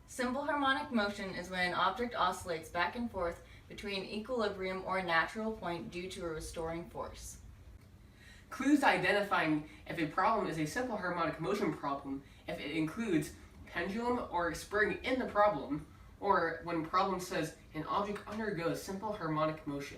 Simple harmonic motion is when an object oscillates back and forth between equilibrium or a natural point due to a restoring force. Clues to identifying if a problem is a simple harmonic motion problem if it includes pendulum or spring in the problem, or when problem says an object undergoes simple harmonic motion.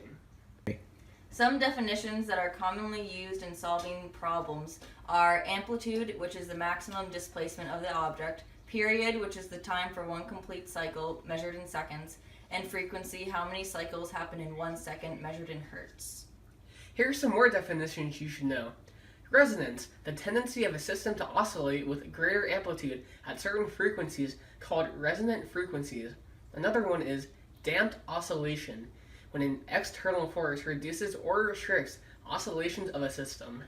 Some definitions that are commonly used in solving problems are amplitude, which is the maximum displacement of the object, period, which is the time for one complete cycle measured in seconds, and frequency, how many cycles happen in 1 second measured in hertz. Here are some more definitions you should know. Resonance, the tendency of a system to oscillate with greater amplitude at certain frequencies called resonant frequencies. Another one is damped oscillation, when an external force reduces or restricts oscillations of a system.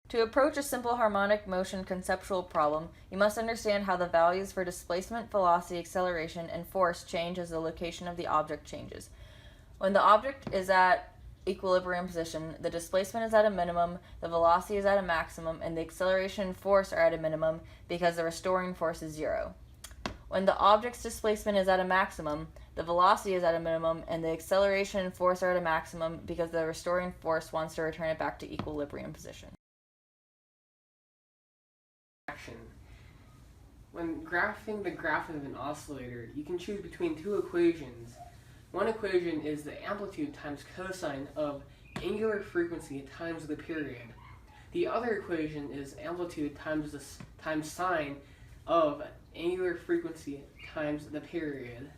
To approach a simple harmonic motion conceptual problem, you must understand how the values for displacement, velocity, acceleration, and force change as the location of the object changes. When the object is at equilibrium position, the displacement is at a minimum, the velocity is at a maximum, and the acceleration and force are at a minimum because the restoring force is 0. When the object's displacement is at a maximum, the velocity is at a minimum, and the acceleration and force are at a maximum because the restoring force wants to return it back to equilibrium position. When graphing the graph of an oscillator, you can choose between two equations. One equation is the amplitude times cosine of angular frequency times the period. The other equation is amplitude times sine of angular frequency times the period.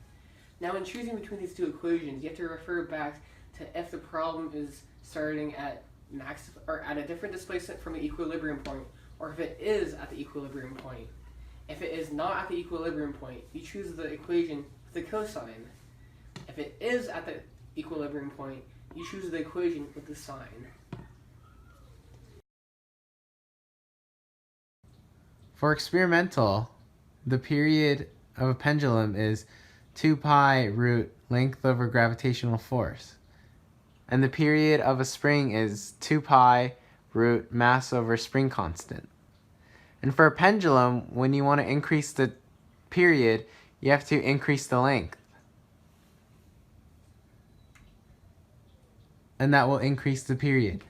Now, when choosing between these two equations, you have to refer back to if the problem is starting at a different displacement from the equilibrium point, or if it is at the equilibrium point. If it is not at the equilibrium point, you choose the equation with the cosine. If it is at the equilibrium point, you choose the equation with the sine. For experimental, the period of a pendulum is 2 pi root length over gravitational force. And the period of a spring is 2 pi root mass over spring constant. And for a pendulum, when you want to increase the period, you have to increase the length. And that will increase the period.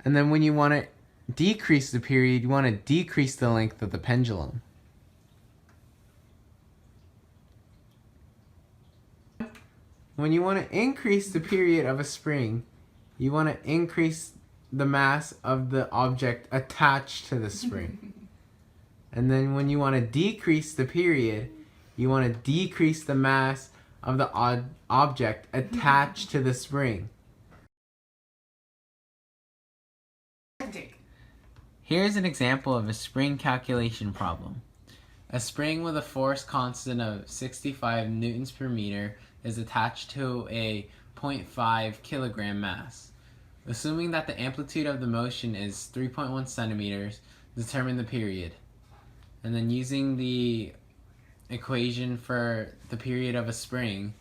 And then when you want to decrease the period, you want to decrease the length of the pendulum. When you want to increase the period of a spring, you want to increase the mass of the object attached to the spring. And then when you want to decrease the period, you want to decrease the mass of the object attached to the spring. Here's an example of a spring calculation problem. A spring with a force constant of 65 newtons per meter is attached to a 0.5 kilogram mass. Assuming that the amplitude of the motion is 3.1 centimeters, determine the period. And then using the equation for the period of a spring,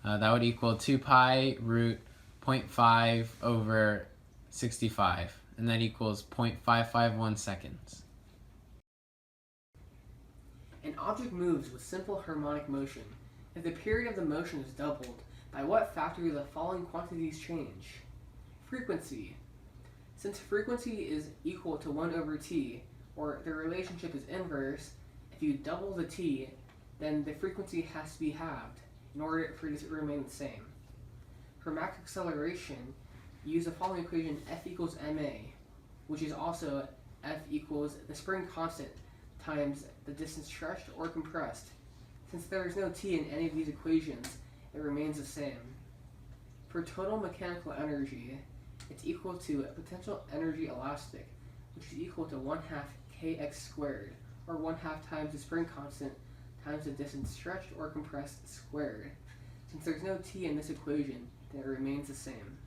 that would equal 2 pi root 0.5 over 65. And that equals 0.551 seconds. An object moves with simple harmonic motion. If the period of the motion is doubled, by what factor do the following quantities change? Frequency. Since frequency is equal to 1 over t, or the relationship is inverse, if you double the t, then the frequency has to be halved in order for it to remain the same. For max acceleration, use the following equation: F equals ma, which is also F equals the spring constant times the distance stretched or compressed. Since there is no t in any of these equations, it remains the same. For total mechanical energy, it's equal to potential energy elastic, which is equal to 1/2 kx squared, or 1/2 times the spring constant times the distance stretched or compressed squared. Since there's no t in this equation, then it remains the same.